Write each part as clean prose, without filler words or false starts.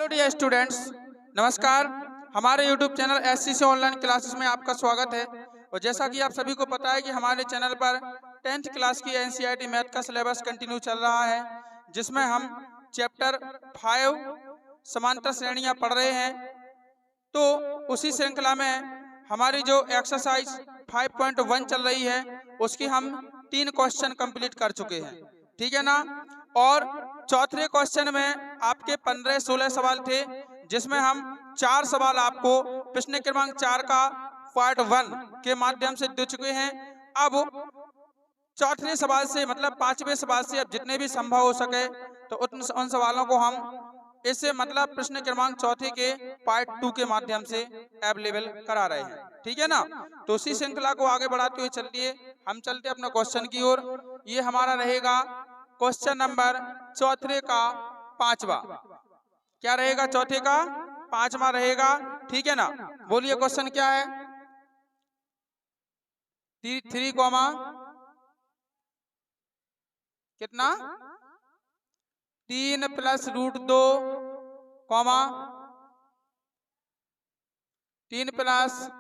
Dear students, नमस्कार। हमारे YouTube channel SCC online classes में आपका स्वागत है। और जैसा कि आप सभी को पता है कि हमारे चैनल पर 10th क्लास की NCERT मैथ का सिलेबस कंटिन्यू चल रहा है, जिसमें हम चैप्टर 5 समांतर श्रेणियां पढ़ रहे हैं। तो उसी श्रृंखला में हमारी जो एक्सरसाइज 5.1 चल रही है, उसकी हम 3 क्वेश्चन कंप्लीट कर चुके हैं, ठीक है ना। और चौथे क्वेश्चन में आपके 15-16 सवाल थे, जिसमें हम 4 सवाल आपको प्रश्न क्रमांक 4 का पार्ट 1 के माध्यम से दे चुके हैं। अब चौथे सवाल से मतलब 5वें सवाल से अब जितने भी संभव हो सके तो उन सवालों को हम इससे मतलब प्रश्न क्रमांक चौथे के पार्ट 2 के माध्यम से अवेलेबल करा रहे हैं, ठीक है ना। तो उसी श्रृंखला को आगे बढ़ाते हुए चलिए हम चलते अपना क्वेश्चन की ओर। ये हमारा रहेगा क्वेश्चन नंबर चौथे का 5वां। क्या रहेगा? चौथे का 5वां रहेगा, ठीक है ना। बोलिए क्वेश्चन क्या है? 3 कॉमा कितना 3 + √2 कॉमा 3 +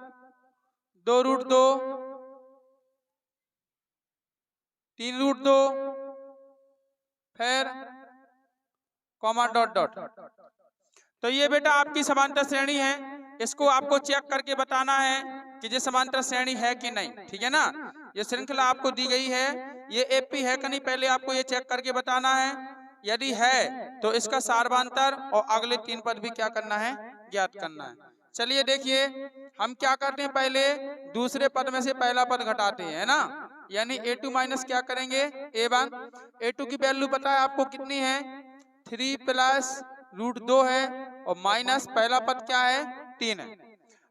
2√2 3√2 फिर कॉमा डॉट डॉट। तो ये बेटा आपकी समांतर श्रेणी है, इसको आपको चेक करके बताना है कि ये समांतर श्रेणी है कि नहीं, ठीक है ना। ये श्रृंखला आपको दी गई है, ये एपी है कि नहीं पहले आपको ये चेक करके बताना है। यदि है तो इसका सार्वधातर और अगले 3 पद भी क्या करना है? ज्ञात करना है। चलिए देखिए हम क्या करते हैं, पहले दूसरे पद में से पहला पद घटाते हैं ना, यानी a2 माइनस क्या करेंगे a1। a2 की वैल्यू पता है आपको कितनी है? 3 + √2 है और माइनस पहला पद क्या है? 3 है।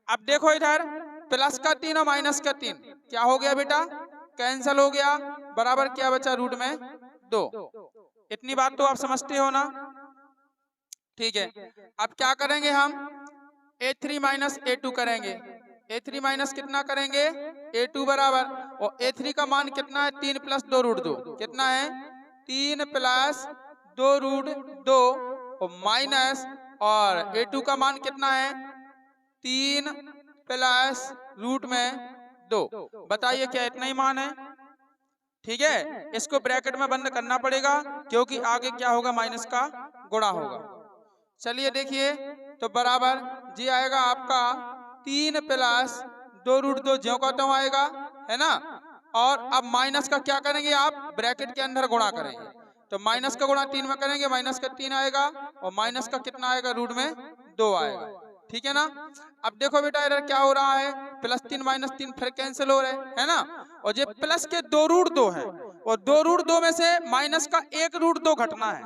अब देखो इधर प्लस का 3 और माइनस का 3 क्या हो गया बेटा? कैंसिल हो गया, बराबर क्या बचा? रूट में 2। इतनी बात तो आप समझते हो ना, ठीक है। अब क्या करेंगे हम? a3 माइनस a2 करेंगे। a3 माइनस कितना करेंगे? a2 बराबर, और a3 का मान कितना है? 3 + 2√2 कितना है? 3 + 2√2 और माइनस, और a2 का मान कितना है? 3 + √2। बताइए क्या इतना ही मान है? ठीक है, इसको ब्रैकेट में बंद करना पड़ेगा क्योंकि आगे क्या होगा? माइनस का गुणा होगा। चलिए देखिए तो बराबर जी आएगा आपका 3 + 2√2 ज्यों का त्यों आएगा, है ना। और अब माइनस का क्या करेंगे आप? ब्रैकेट के अंदर गुणा करेंगे। तो माइनस का गुणा 3 में करेंगे, माइनस का 3 आएगा और माइनस का कितना आएगा? रूट में 2 आएगा, ठीक है ना। अब देखो बेटा इधर क्या हो रहा है? +3 - 3 फिर कैंसिल हो रहे है ना। और ये प्लस के 2√2 है और 2√2 में से माइनस का 1√2 घटना है।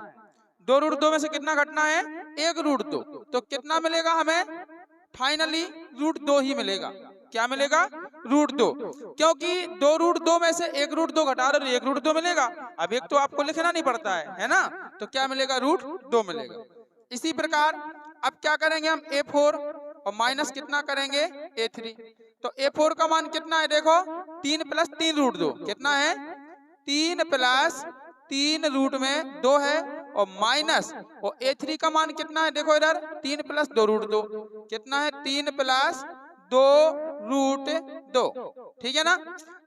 2√2 में से कितना घटना है? 1√2। तो कितना मिलेगा हमें? फाइनली √2 ही मिलेगा। क्या मिलेगा? √2, क्योंकि 2√2 में से 1√2 घटा रहे तो 1√2 मिलेगा। अब एक तो आपको लिखना नहीं पड़ता है ना। तो क्या मिलेगा? √2 मिलेगा। इसी प्रकार अब क्या करेंगे हम? a4 और माइनस कितना करेंगे? a3। तो a4 का मान कितना है? देखो 3 + 3√2 कितना है? 3 + 3√2 है और माइनस, और a3 का मान कितना है? देखो इधर 3 + 2√2 कितना है? 3 + 2√2, ठीक है ना।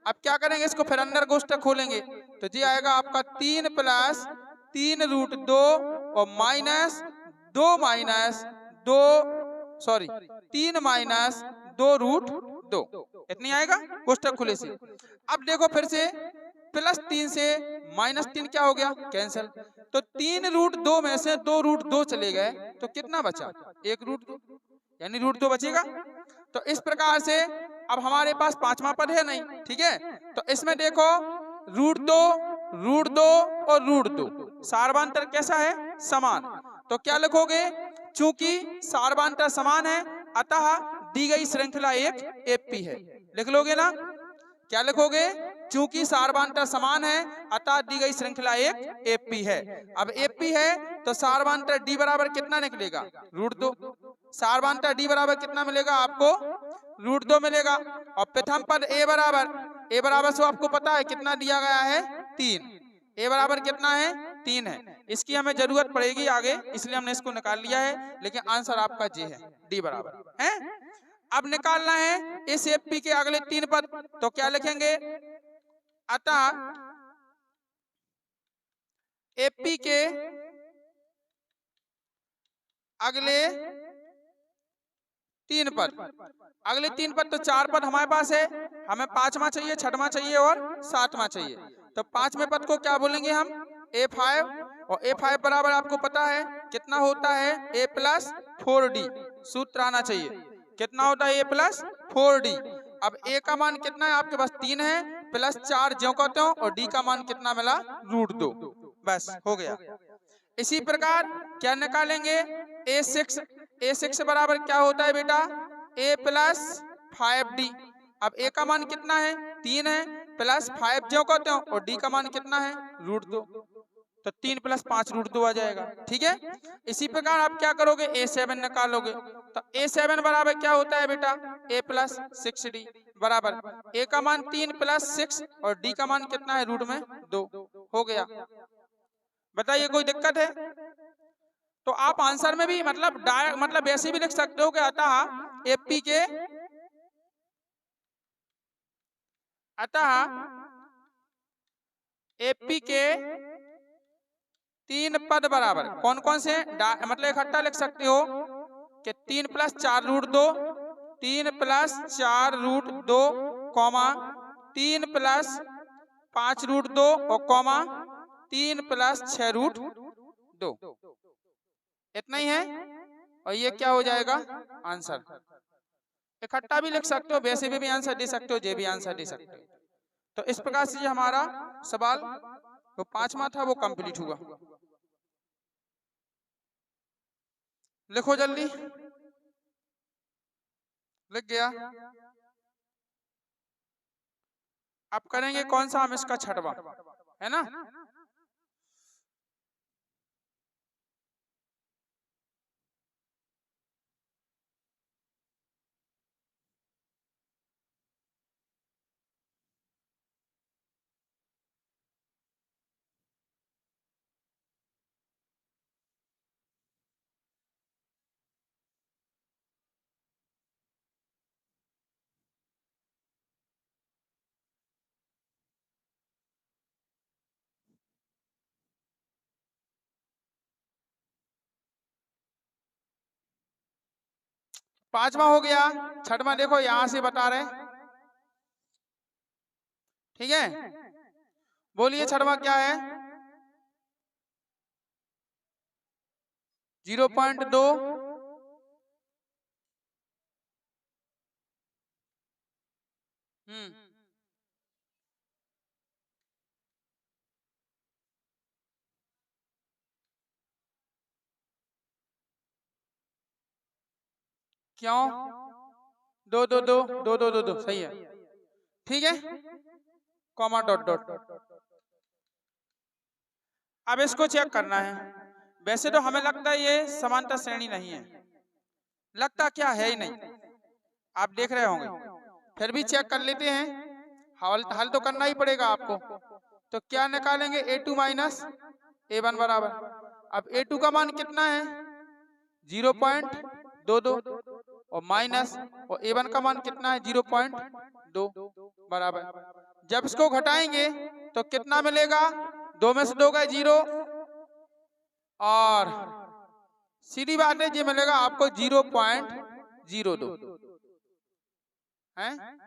अब क्या करेंगे? इसको फिर अंदर कोष्टक खोलेंगे तो जी आएगा आपका 3 + 3√2 और माइनस 2 - 2 सॉरी 3 - 2√2 इतनी आएगा कोष्टक खुले से। अब देखो फिर से +3 से -3 क्या हो गया? कैंसिल। तो 3√2 में से 2√2 चले गए तो कितना बचा? 1√2, यानी √2 बचेगा। तो इस प्रकार से अब हमारे पास 5वां पद है नहीं, ठीक है। तो इसमें देखो √2 √2 और √2 सार्वधातर कैसा है? समान। तो क्या लिखोगे? चूंकि सार्वधातर समान है अतः दी गई श्रृंखला एक एपी है। लिख लोगे ना? क्या लिखोगे? चूंकि सार्वधातर समान है अतः दी गई श्रृंखला एक एपी है। अब एपी है तो सार्वधातर डी बराबर कितना निकलेगा? √2। सार्वधातर डी बराबर कितना मिलेगा आपको? √2 मिलेगा। और प्रथम पद ए बराबर से आपको पता है कितना दिया गया है? 3। ए बराबर कितना है? 3 है। इसकी हमें जरूरत पड़ेगी आगे, इसलिए हमने इसको निकाल लिया है, लेकिन आंसर आपका जे है, डी बराबर है। अब निकालना है इस एपी के अगले 3 पद, तो क्या लिखेंगे, अतः एपी के अगले 3 पद, अगले 3 पद तो 4 पद हमारे पास है, हमें 5वां चाहिए, 6वां चाहिए और 7वां चाहिए। तो 5वें पद को क्या बोलेंगे हम, A5, और A5 बराबर आपको पता है कितना होता है, A प्लस 4D, सूत्र आना चाहिए, कितना होता है A प्लस 4D। अब A का मान कितना है आपके पास, 3 है, प्लस 4 ज्यों कहते हो, और D का मान कितना मिला, √2, बस हो गया। इसी प्रकार क्या निकालेंगे, A6 बराबर क्या होता है बेटा, A प्लस 5D। अब A का मान कितना है, 3 है, प्लस 5 ज्यों कहते हो, और D का मान कितना है, √2, तो 3 प्लस 5 √2 आ जाएगा, ठीक है। इसी प्रकार आप क्या करोगे, A7 निकालोगे, तो A7 बराबर क्या होता है बेटा, A प्लस 6D बराबर A का मान 3 प्लस 6 और D का मान कितना है, √2 हो गया। बताइए कोई दिक्कत है? तो आप आंसर में भी मतलब ऐसे भी लिख सकते हो कि अतः एपी के 3 पद बराबर कौन कौन से, मतलब इकट्ठा लिख सकते हो कि 3 प्लस 4 √2, 3 प्लस 4 √2, कॉमा 3 प्लस 5 √2 और कॉमा 3 प्लस 6 √2, इतना ही है। और ये क्या हो जाएगा, आंसर। इकट्ठा भी लिख सकते हो, वैसे भी आंसर दे सकते हो, जे भी आंसर दे सकते हो। तो इस प्रकार से हमारा सवाल जो 5वां था वो कंप्लीट हुआ। लिखो जल्दी, लिख गया। अब करेंगे कौन सा, हम इसका 6वां, है ना। पांचवा हो गया, छठवां देखो यहां से बता रहे, ठीक है। बोलिए छठवां क्या है, 0.2, क्यों, 2 2 2 2 2 2 2 सही है, ठीक है, कॉमा डॉट डॉट। अब इसको चेक करना है। वैसे तो हमें लगता है ये समांतर श्रेणी नहीं है, लगता क्या है ही नहीं, आप देख रहे होंगे, फिर भी चेक कर लेते हैं, हल तो करना ही पड़ेगा आपको। तो क्या निकालेंगे, A2 माइनस A1 बराबर, अब A2 का मान कितना है, 0.22 और माइनस, और A1 का मान कितना है, 0.2 बराबर। जब इसको घटाएंगे तो कितना मिलेगा, 2 में से 2 गए 0, और सीधी बात है ये मिलेगा आपको 0.02 है,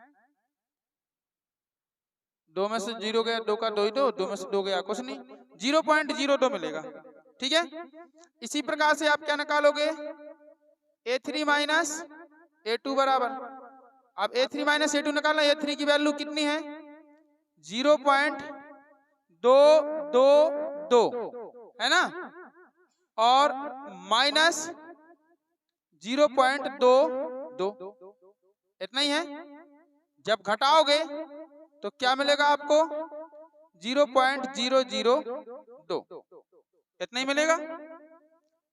2 में से 0 गया, 2 का 2 ही, 2 में से 2 गया कुछ नहीं, 0.02 मिलेगा, ठीक है। इसी प्रकार से आप क्या निकालोगे, A3 माइनस A2 बराबर, अब A3 माइनस A2 निकालना, A3 की वैल्यू कितनी है, 0.222 है ना, और माइनस 0.22, इतना ही है। जब घटाओगे तो क्या मिलेगा आपको, 0.002, इतना ही मिलेगा।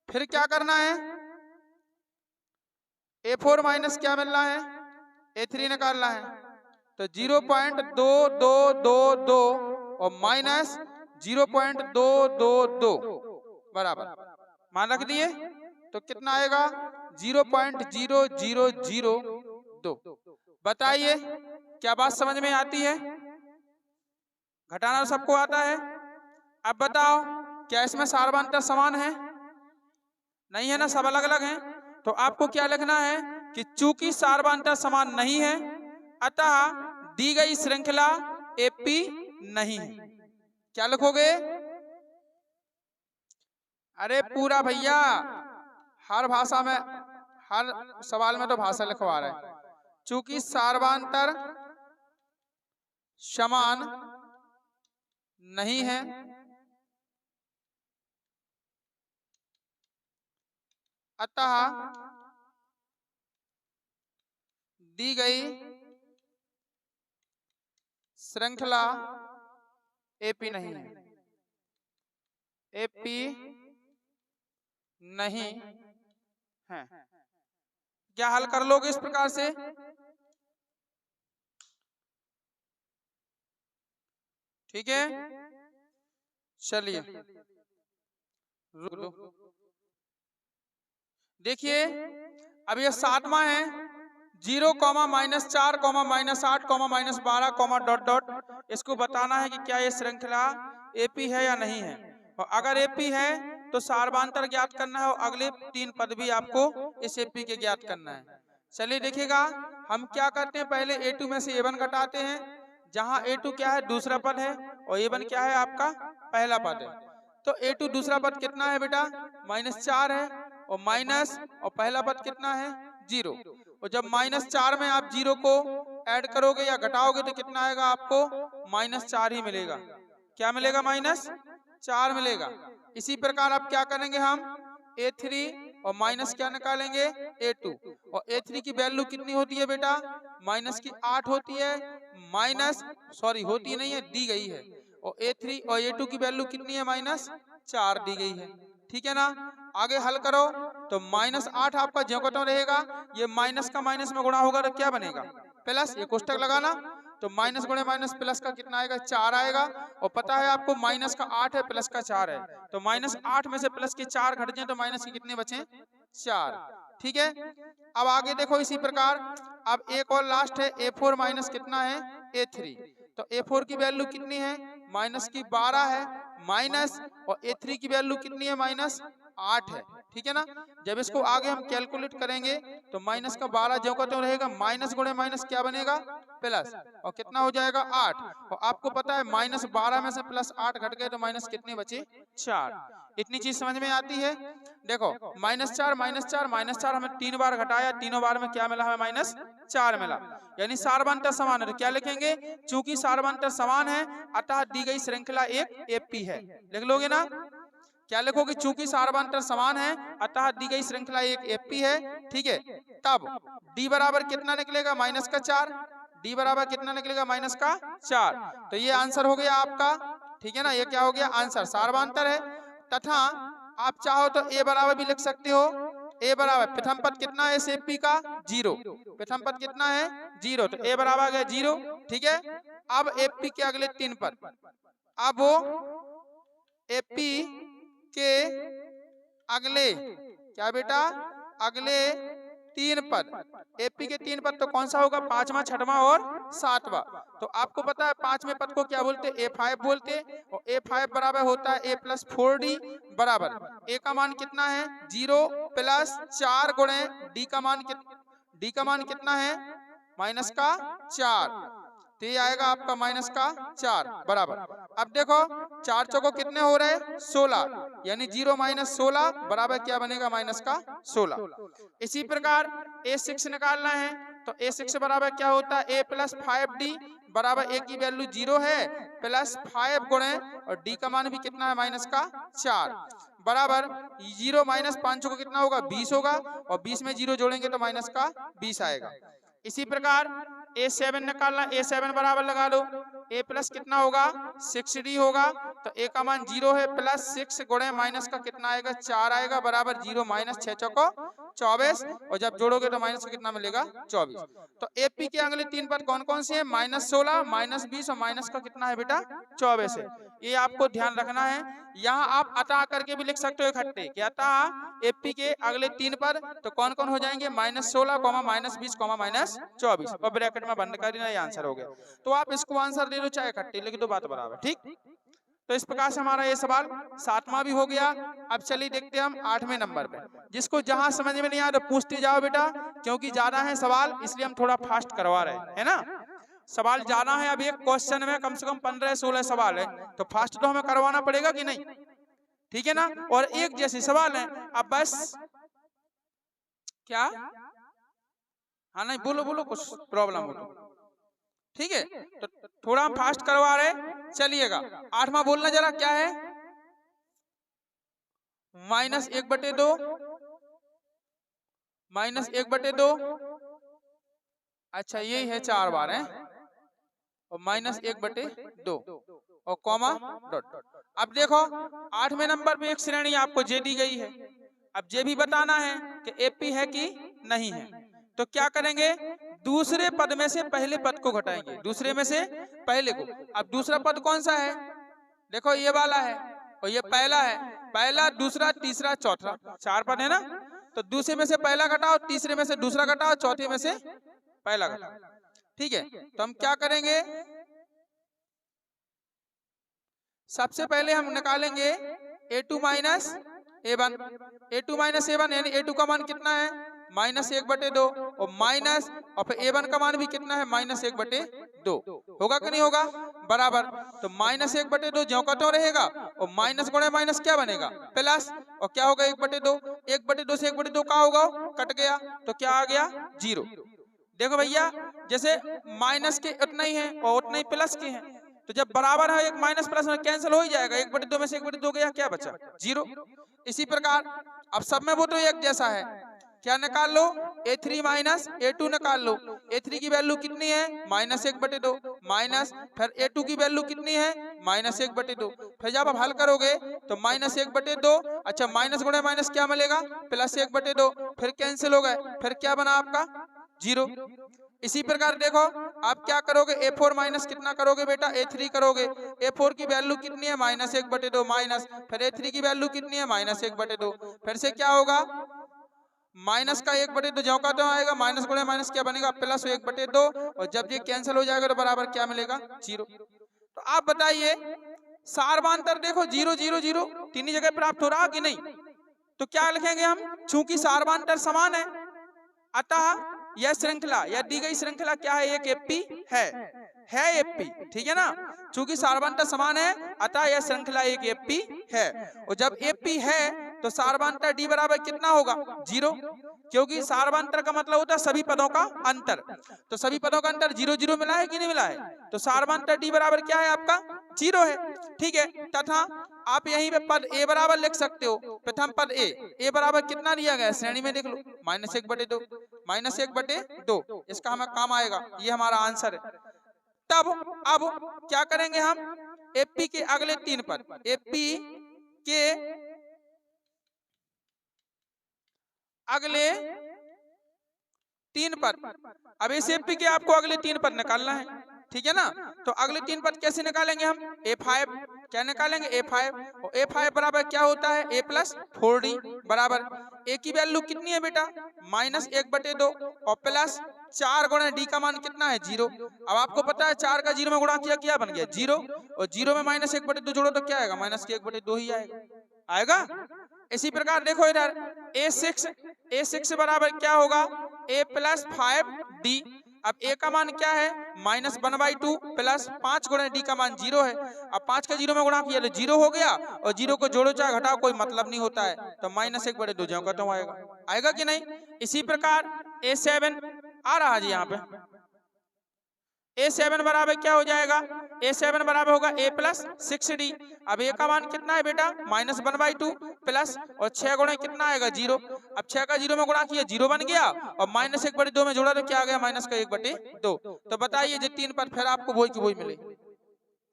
फिर क्या करना है, A4 माइनस क्या मिलना है, A3 निकालना है, तो 0.2222 और माइनस 0.222, बराबर मान रख दिए तो कितना आएगा 0.0002। बताइए क्या बात समझ में आती है? घटाना सबको आता है। अब बताओ क्या इसमें सार्वधातुक समान है? नहीं है ना, सब अलग अलग हैं। तो आपको क्या लिखना है कि चूंकि सार्वधातुक समान नहीं है अतः दी गई श्रृंखला एपी नहीं है। क्या लिखोगे? अरे पूरा भैया, हर भाषा में हर सवाल में तो भाषा लिखवा रहे हैं। चूंकि सार्वधातुक समान नहीं है अतः दी गई श्रृंखला एपी नहीं है। एपी नहीं है। क्या हल कर लोगे इस प्रकार से? ठीक है, चलिए रुक लो। देखिए अब ये 7वां है 0, -4, -8, -12, डॉट डॉट। इसको बताना है कि क्या ये श्रृंखला एपी है या नहीं है। और अगर एपी है तो सार्वधातुक ज्ञात करना है और अगले 3 पद भी आपको इस एपी के ज्ञात करना है। चलिए देखिएगा हम क्या करते हैं, पहले A2 में से A1 घटाते हैं। जहां A2 क्या है, दूसरा पद है, और A1 क्या है, आपका पहला पद है। तो A2 दूसरा पद कितना है बेटा, -4 है, और माइनस और पहला पद कितना है, 0। और जब -4 में आप 0 को ऐड करोगे या घटाओगे तो कितना आएगा, आपको -4 ही मिलेगा। क्या मिलेगा, -4 मिलेगा। इसी प्रकार आप क्या करेंगे, हम A3 और माइनस क्या निकालेंगे, A2। और A3 की वैल्यू कितनी होती है बेटा, -8 होती है, होती नहीं है, दी गई है। और A3 और A2 की वैल्यू कितनी है, -4 दी गई है। ठीक है ना। आगे हल करो तो -8 आपका ज्यों का त्यों रहेगा। ये माइनस का माइनस में गुणा होगा तो क्या बनेगा, प्लस। ये कोष्टक लगाना तो माइनस गुणे माइनस प्लस का कितना आएगा, 4 आएगा। और पता है आपको माइनस का 8 है, प्लस का 4 है। तो -8 में से प्लस के 4 घट जाए तो माइनस के कितने बचे, 4। ठीक है। अब आगे देखो इसी प्रकार। अब एक और लास्ट है A4 माइनस कितना है, A3। तो A4 की वैल्यू कितनी है, -12 है, माइनस, और A3 की वैल्यू कितनी है, -8 है। ठीक है ना। जब इसको आगे हम कैलकुलेट करेंगे तो -12 ज्यों का त्यों रहेगा, माइनस गुणे माइनस क्या बनेगा, प्लस, और कितना हो जाएगा, 8। और आपको पता है -12 में से +8 घट गए तो माइनस कितने बचे, 4। इतनी चीज समझ में आती है। देखो -4 हमें 3 बार घटाया, तीनों बार में क्या मिला, हमें -4 मिला। यानी सार्वधातुक समान है। तो क्या लिखेंगे, चूंकि सार्वधातुक समान है अतः दी गई श्रृंखला एक एपी है। लिख लोगे ना। क्या लिखोगे, चूंकि सार्वधातुक समान है अतः दी गई श्रृंखला एक एपी है। ठीक है। तब D बराबर कितना निकलेगा, -4। D बराबर कितना निकलेगा, -4। तो ये आंसर हो गया आपका। ठीक है ना। ये क्या हो गया, आंसर सार्वधातुक है। तथा आप चाहो तो A बराबर भी लिख सकते हो। A बराबर प्रथम पद कितना है इस एपी का, 0। प्रथम पद कितना है, 0। तो A बराबर आ गया 0। ठीक है। अब एपी के अगले 3 पद, अब वो एपी के अगले क्या बेटा, अगले 3 पद। एपी के 3 पद तो कौन सा होगा, 5वां, 6वां और 7वां। तो आपको पता है 5वें पद को क्या बोलते हैं, A5 बोलते हैं। और A5 बराबर होता है A + 4D बराबर A का मान कितना है, 0 + 4 गुणे D का मान कितना है, -4। तो ये आएगा आपका -4 बराबर। अब देखो 4 चौको कितने हो रहे, 16। यानी 0 - 16 बराबर क्या बनेगा, -16। इसी प्रकार A6 निकालना है तो A6 बराबर क्या होता है, A + 5D बराबर A की वैल्यू 0 है, +5 गुणे, और D का मान भी कितना है, -4 बराबर 0 - 5 को कितना होगा, 20 होगा। और 20 में 0 जोड़ेंगे तो -20 आएगा। इसी प्रकार A7 निकालना, A7 बराबर लगा लो, A प्लस कितना होगा 6D होगा, तो A का मान 0 है, प्लस 6 गुणे माइनस का कितना आएगा 4 आएगा, बराबर 0 माइनस 6 चौको 24, और जब जोड़ोगे तो माइनस का कितना मिलेगा 24। तो AP के अगले 3 पद कौन कौन से हैं, -16, -20 और माइनस का कितना है बेटा 24 है। ये आपको ध्यान रखना है। यहाँ आप अतः करके भी लिख सकते हो इकट्ठे कि अतः AP के अगले 3 पद तो कौन कौन हो जाएंगे, -16, -20, -24, और ब्रैकेट में बंद कर देना, ये आंसर हो गया। तो आप इसको आंसर दे दो चाहे इकट्ठे लिख दो, बात बराबर, ठीक। तो इस प्रकार से हमारा ये सवाल 7वां भी हो गया। अब चलिए देखते हैं हम 8वें नंबर पे। जिसको जहां समझ में नहीं आ रहा पूछते जाओ बेटा, क्योंकि ज्यादा है सवाल इसलिए हम थोड़ा फास्ट करवा रहे हैं, है ना। सवाल जाना है, अब एक क्वेश्चन में कम से कम 15-16 सवाल है, तो फास्ट तो हमें करवाना पड़ेगा कि नहीं, ठीक है ना। और एक जैसे सवाल है, अब बस क्या, हाँ नहीं बोलो बोलो, कुछ प्रॉब्लम हो तो ठीक है, तो थोड़ा हम फास्ट करवा रहे, चलिएगा। 8वां बोलना जरा क्या है, -1/2, -1/2, अच्छा यही है 4 बार है, और -1/2 और कॉमा डॉट। अब देखो 8वें नंबर पे एक श्रेणी आपको जे दी गई है। अब जे भी बताना है कि एपी है कि नहीं है, तो क्या करेंगे, दूसरे पद में से पहले पद को घटाएंगे, दूसरे में से पहले को। अब दूसरा पद कौन सा है, देखो ये वाला है, और ये पहला है, पहला दूसरा तीसरा चौथा, 4 पद है ना। तो दूसरे में से पहला घटाओ, तीसरे में से दूसरा घटाओ, चौथे में से पहला घटाओ, ठीक है। तो हम क्या करेंगे, सबसे पहले हम निकालेंगे A2 minus A1, A2 minus A1 यानी A2 का मान कितना है -1/2, और माइनस, और फिर A1 का मान भी कितना है -1/2, होगा कि नहीं होगा, बराबर। तो -1/2 ज्यों का त्यों रहेगा, और माइनस गुणे माइनस क्या बनेगा प्लस, और क्या होगा 1/2, 1/2 से 1/2 क्या होगा, कट गया, तो क्या आ गया 0। देखो भैया, जैसे माइनस के उतना ही है और उतना ही प्लस के हैं, तो जब बराबर है, एक माइनस प्लस में कैंसिल हो ही जाएगा, 1/2 में से 1/2 गया, क्या बचा 0। इसी प्रकार अब सब में वो तो एक जैसा है, क्या निकाल लो, A3 माइनस A2 निकाल लो। A3 की वैल्यू कितनी है -1/2, माइनस, फिर A2 की वैल्यू कितनी है -1/2, फिर जब आप हल करोगे तो -1/2, अच्छा माइनस गुणे माइनस क्या मिलेगा +1/2, फिर कैंसिल हो गए, फिर क्या बना आपका 0। इसी प्रकार देखो आप क्या करोगे, A4 माइनस कितना करोगे बेटा A3 करोगे, A4 की वैल्यू कितनी है -1/2 माइनस, फिर A3 की वैल्यू कितनी है -1/2, फिर से क्या होगा, माइनस का 1/2 ज्यों का त्यों आएगा, माइनस गुणे माइनस क्या बनेगा +1/2, और जब ये कैंसिल हो जाएगा तो बराबर क्या मिलेगा 0। तो आप बताइए सारवांतर देखो 0 0 0 तीन ही जगह प्राप्त हो रहा कि नहीं, तो क्या लिखेंगे हम, चूंकि सारवांतर समान है अतः यह श्रृंखला, यह दी गई श्रृंखला क्या है, एक एपी है एपी, ठीक है ना। चूंकि सारवांतर समान है अतः यह श्रृंखला एक एपी है, और जब एपी है तो सारवांतर डी बराबर कितना होगा 0, क्योंकि सारवांतर का मतलब होता है सभी पदों का अंतर, तो सभी पदों का अंतर 0 0 मिला है कि नहीं मिला है, तो सारवांतर डी बराबर क्या है आपका 0 है, ठीक है। तथा आप यहीं पे पद ए बराबर लिख सकते हो, प्रथम पद ए बराबर कितना दिया गया है श्रेणी में देख लो -1/2, -1/2, इसका हमें काम आएगा, ये हमारा आंसर है। तब अब क्या करेंगे हम, एपी के अगले 3 पद, एपी के अगले 3 पद, अब इस एपी के आपको अगले 3 पद निकालना है, ठीक है ना। तो अगले 3 पद कैसे निकालेंगे हम, A5, क्या निकालेंगे A5, और A5 बराबर क्या होता है A + 4D बराबर, A की वैल्यू कितनी है बेटा -1/2, और प्लस 4 गुणे D का मान कितना है 0। अब आपको पता है 4 का 0 में गुणा किया क्या बन गया 0, और 0 में -1/2 जोड़ो तो क्या आएगा -1/2 ही आएगा। इसी प्रकार देखो इधर A6 बराबर क्या होगा A + 5D, अब A का मान क्या है -1/2 प्लस 5 गुणे D का मान 0 है, अब 5 का 0 में गुणा किया तो 0 हो गया, और 0 को जोड़ो चाहे घटाओ कोई मतलब नहीं होता है, तो -1/2 ज्यों का त्यों आएगा कि नहीं। इसी प्रकार A7 आ रहा जी यहाँ पे, A7 बराबर क्या हो जाएगा, A7 बराबर होगा A प्लस 6D। अब A का मान कितना है बेटा, -1/2 प्लस, और 6 गुणे कितना आएगा 0। अब 6 का 0 में गुणा किया 0 बन गया, और -1/2 में जोड़ा तो क्या आ गया, -1/2। तो बताइए जो 3 पर फिर आपको वही की वही मिले,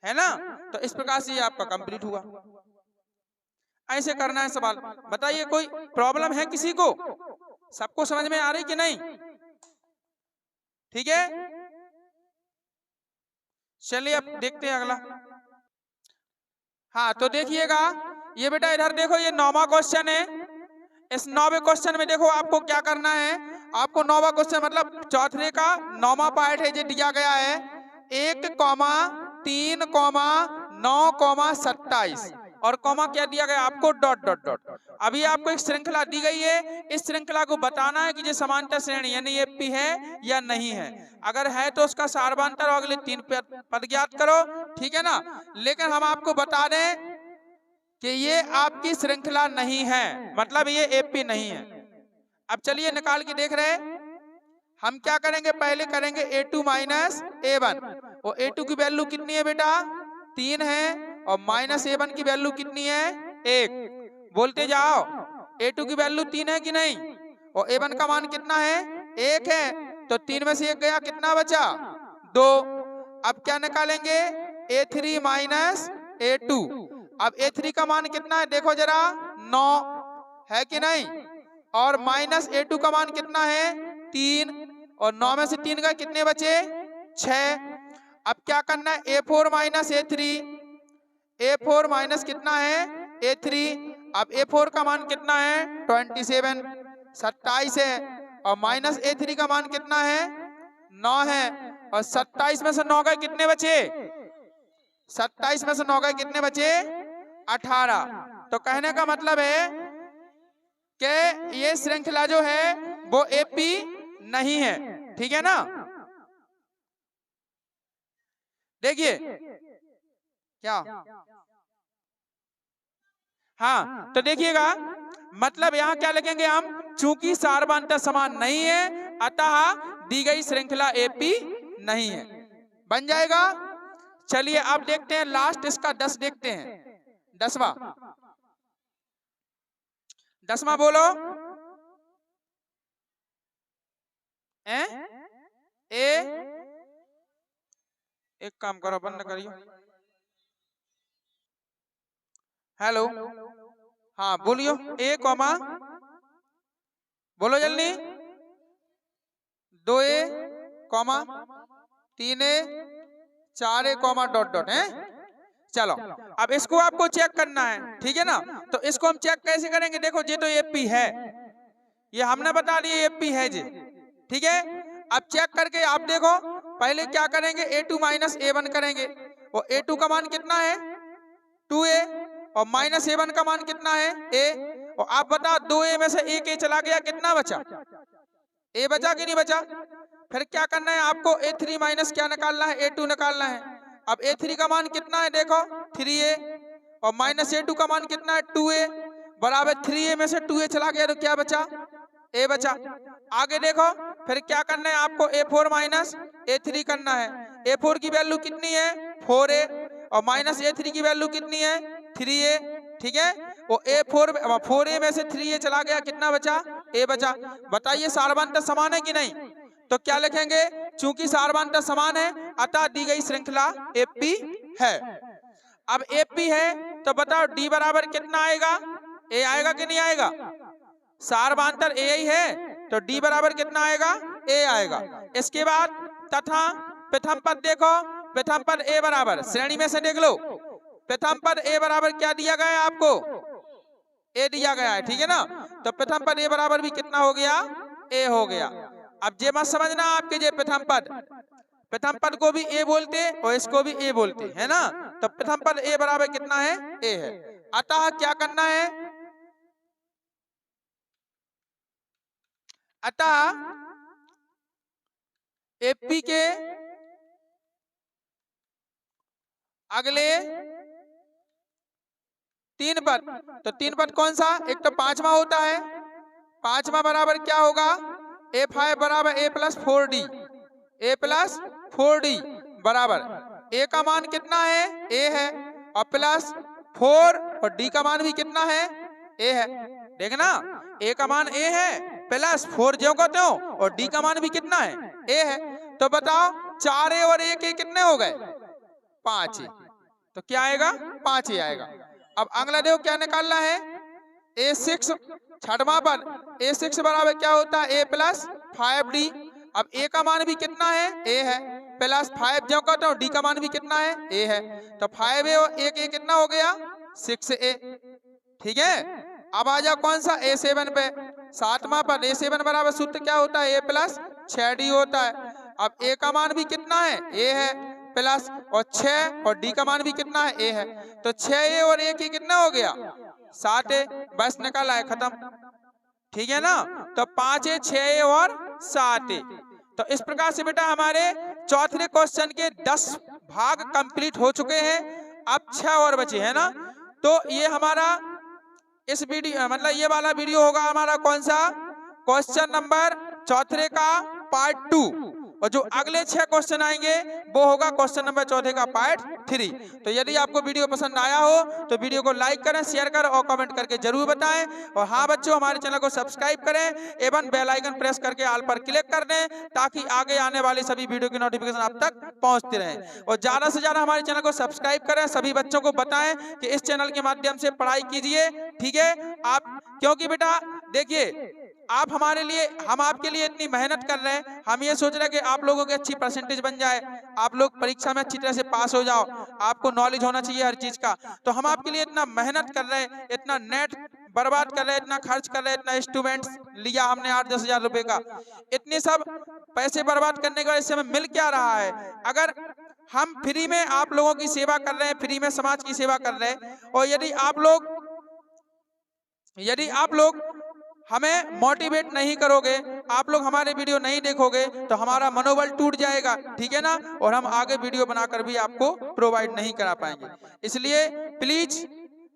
है ना। तो इस प्रकार से ये आपका कंप्लीट हुआ। ऐसे करना है सवाल। बताइए कोई प्रॉब्लम है किसी को, सबको समझ में आ रही कि नहीं, ठीक है। चलिए अब देखते हैं अगला। हाँ तो देखिएगा ये बेटा, इधर देखो ये 9वां क्वेश्चन है। इस 9वें क्वेश्चन में देखो आपको क्या करना है, आपको 9वां क्वेश्चन मतलब चौथे का 9वां पार्ट है जो दिया गया है 1,3,9,27 और कॉमा क्या दिया गया आपको, डॉट डॉट डॉट। अभी आपको एक श्रृंखला दी गई है, इस श्रृंखला को बताना है कि ये समांतर श्रेणी यानी ये पी है या नहीं है। अगर है तो उसका सारवांतर और अगले 3 पद ज्ञात करो, ठीक है ना। लेकिन हम आपको बता दें कि ये आपकी श्रृंखला नहीं है, मतलब ये एपी नहीं है। अब चलिए निकाल के देख रहे हैं हम क्या करेंगे, पहले करेंगे A2 माइनस A1, और A2 की वैल्यू कितनी है बेटा 3 है, और माइनस A1 की वैल्यू कितनी है 1। बोलते जाओ A2 की वैल्यू 3 है कि नहीं, और A1 का मान कितना है 1 है, तो 3 में से 1 गया, कितना बचा 2। अब क्या निकालेंगे A3 माइनस A2। अब A3 का मान कितना है देखो जरा 9 है कि नहीं, और माइनस A2 का मान कितना है 3, और 9 में से 3 का कितने बचे 6। अब क्या करना है A4 minus A3, A4 minus कितना है A3। अब A4 का मान कितना है 27 है, और माइनस A3 का मान कितना है 9 है, और 27 में से 9 गए कितने बचे, 27 में से 9 गए कितने बचे 18। तो कहने का मतलब है कि ये श्रृंखला जो है वो एपी नहीं है, ठीक है ना। देखिए क्या, हाँ तो देखिएगा मतलब यहाँ क्या लिखेंगे हम, चूंकि सारवांतर समान नहीं है अतः दी गई श्रृंखला एपी नहीं है, बन जाएगा। चलिए अब देखते हैं लास्ट इसका 10 देखते हैं, 10वां बोलो एक काम करो बंद करियो, हेलो हाँ बोलियो A कॉमा बोलो जल्दी 2A comma 3A 4A comma dot dot है। चलो अब इसको आपको चेक करना है, ठीक है ना। तो इसको हम चेक कैसे करेंगे, देखो ये तो एपी है, ये हमने बता दिया एपी है जी, ठीक है। अब चेक करके आप देखो पहले क्या करेंगे A2 माइनस A1 करेंगे, और A2 का मान कितना है 2A, और माइनस A1 का मान कितना है A, और आप बताओ 2A में से 1A चला गया, कितना बचा A बचा कि नहीं बचा। फिर क्या करना है आपको A3 माइनस क्या निकालना है A2 निकालना है। अब A3 का मान कितना है देखो 3A, और माइनस A2 का मान कितना है 2A, बराबर 3A में से 2A चला गया तो क्या बचा A बचा। आगे देखो फिर क्या करना है आपको A4 माइनस A3 करना है। A4 की वैल्यू कितनी है 4A, और माइनस A3 की वैल्यू कितनी है 3A, ठीक है। वो A4A में से 3A चला गया, कितना बचा A बचा। बताइए सारवांतर समान है कि नहीं, तो क्या लिखेंगे, चूंकि सारवांतर समान है अतः दी गई श्रृंखला एपी है। अब एपी है तो बताओ D बराबर कितना आएगा, A आएगा कि नहीं आएगा, सारवांतर A ही है तो D बराबर कितना आएगा A आएगा। इसके बाद तथा प्रथम पद देखो, प्रथम पद A बराबर श्रेणी में से देख लो, प्रथम पद A बराबर क्या दिया गया है आपको A दिया गया है, ठीक है ना। तो प्रथम पद A बराबर भी कितना हो गया A हो गया। अब ये मत समझना आपके ये प्रथम पद को भी A बोलते और इसको भी A बोलते है ना। तो प्रथम पद A बराबर कितना है A है। अतः क्या करना है, अतः एपी के अगले 3 पद, तो 3 पद कौन सा, एक तो 5वां होता है, 5वां बराबर क्या होगा A5 बराबर A plus 4D, A plus 4D, बराबर ए का मान कितना है, ए है, और प्लस 4 और डी का मान भी कितना है, ए है। देखना ए का मान ए है प्लस 4 ज्यों का त्यों और डी का मान भी कितना है, ए है। तो बताओ 4 ए और 1 ए कितने हो गए, 5 ए। तो क्या आएगा, 5 ए आएगा। अब अगला देखो क्या निकालना है, A6 छठवां पद, A6 बराबर क्या होता है, A प्लस 5D। अब ए का मान भी कितना है, ए है, प्लस 5 जो कहता हूँ डी का मान भी कितना है, ए है। तो 5 और 1 ए कितना हो गया, 6 ए। ठीक है, अब आ जाओ कौन सा, A7 पे, सातवां पद। A7 बराबर सूत्र क्या होता है, ए प्लस 6D होता है। अब ए का मान भी कितना है, ए है, प्लस और 6 और डी का मान भी कितना है, ए है। तो 6 ए और 1 ए कितना हो गया, 7 ए। बस निकाला है, खत्म। ठीक है ना, तो 5 ए, 6 ए और 7 ए। तो इस प्रकार से बेटा हमारे चौथे क्वेश्चन के 10 भाग कंप्लीट हो चुके हैं। अब 6 और बचे हैं ना। तो ये हमारा इस वीडियो मतलब ये वाला वीडियो होगा हमारा कौन सा, क्वेश्चन नंबर चौथे का पार्ट 2, और जो अगले 6 क्वेश्चन आएंगे वो होगा क्वेश्चन नंबर चौथे का पार्ट 3। तो यदि आपको वीडियो पसंद आया हो तो वीडियो को लाइक करें, शेयर करें और कमेंट करके जरूर बताएं। और हाँ बच्चों, हमारे चैनल को सब्सक्राइब करें एवं बेल आइकन प्रेस करके ऑल पर क्लिक कर दें, ताकि आगे आने वाली सभी वीडियो की नोटिफिकेशन आप तक पहुंचती रहे। और ज्यादा से ज्यादा हमारे चैनल को सब्सक्राइब करें, सभी बच्चों को बताएं कि इस चैनल के माध्यम से पढ़ाई कीजिए। ठीक है आप, क्योंकि बेटा देखिए आप हमारे लिए, हम आपके लिए इतनी मेहनत कर रहे हैं, हम ये सोच रहे हैं कि आप लोगों की अच्छी परसेंटेज बन जाए, आप लोग परीक्षा में अच्छी तरह से पास हो जाओ, आपको नॉलेज होना चाहिए हर चीज का। तो हम आपके लिए इतना मेहनत कर रहे हैं, इतना नेट बर्बाद कर रहे हैं, इतना खर्च कर रहे हैं, इतना इंस्ट्रूमेंट्स लिया हमने 8-10 हजार रुपए का, इतने सब पैसे बर्बाद करने के बाद इससे हमें मिल क्या रहा है। अगर हम फ्री में आप लोगों की सेवा कर रहे हैं, फ्री में समाज की सेवा कर रहे हैं, और यदि आप लोग हमें मोटिवेट नहीं करोगे, आप लोग हमारे वीडियो नहीं देखोगे, तो हमारा मनोबल टूट जाएगा। ठीक है ना, और हम आगे वीडियो बनाकर भी आपको प्रोवाइड नहीं करा पाएंगे। इसलिए प्लीज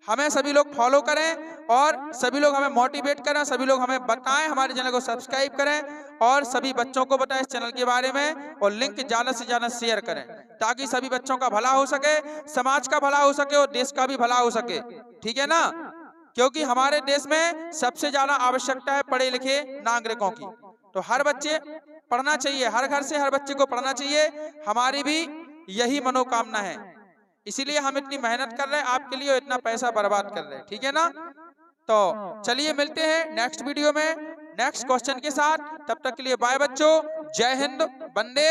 हमें सभी लोग फॉलो करें और सभी लोग हमें मोटिवेट करें, सभी लोग हमें बताएं, हमारे चैनल को सब्सक्राइब करें और सभी बच्चों को बताएं इस चैनल के बारे में, और लिंक ज्यादा से ज्यादा शेयर करें, ताकि सभी बच्चों का भला हो सके, समाज का भला हो सके और देश का भी भला हो सके। ठीक है ना, क्योंकि हमारे देश में सबसे ज्यादा आवश्यकता है पढ़े लिखे नागरिकों की। तो हर बच्चे पढ़ना चाहिए, हर घर से हर बच्चे को पढ़ना चाहिए, हमारी भी यही मनोकामना है। इसीलिए हम इतनी मेहनत कर रहे हैं आपके लिए, इतना पैसा बर्बाद कर रहे हैं। ठीक है ना, तो चलिए मिलते हैं नेक्स्ट वीडियो में नेक्स्ट क्वेश्चन के साथ। तब तक के लिए बाय बच्चों, जय हिंद, वंदे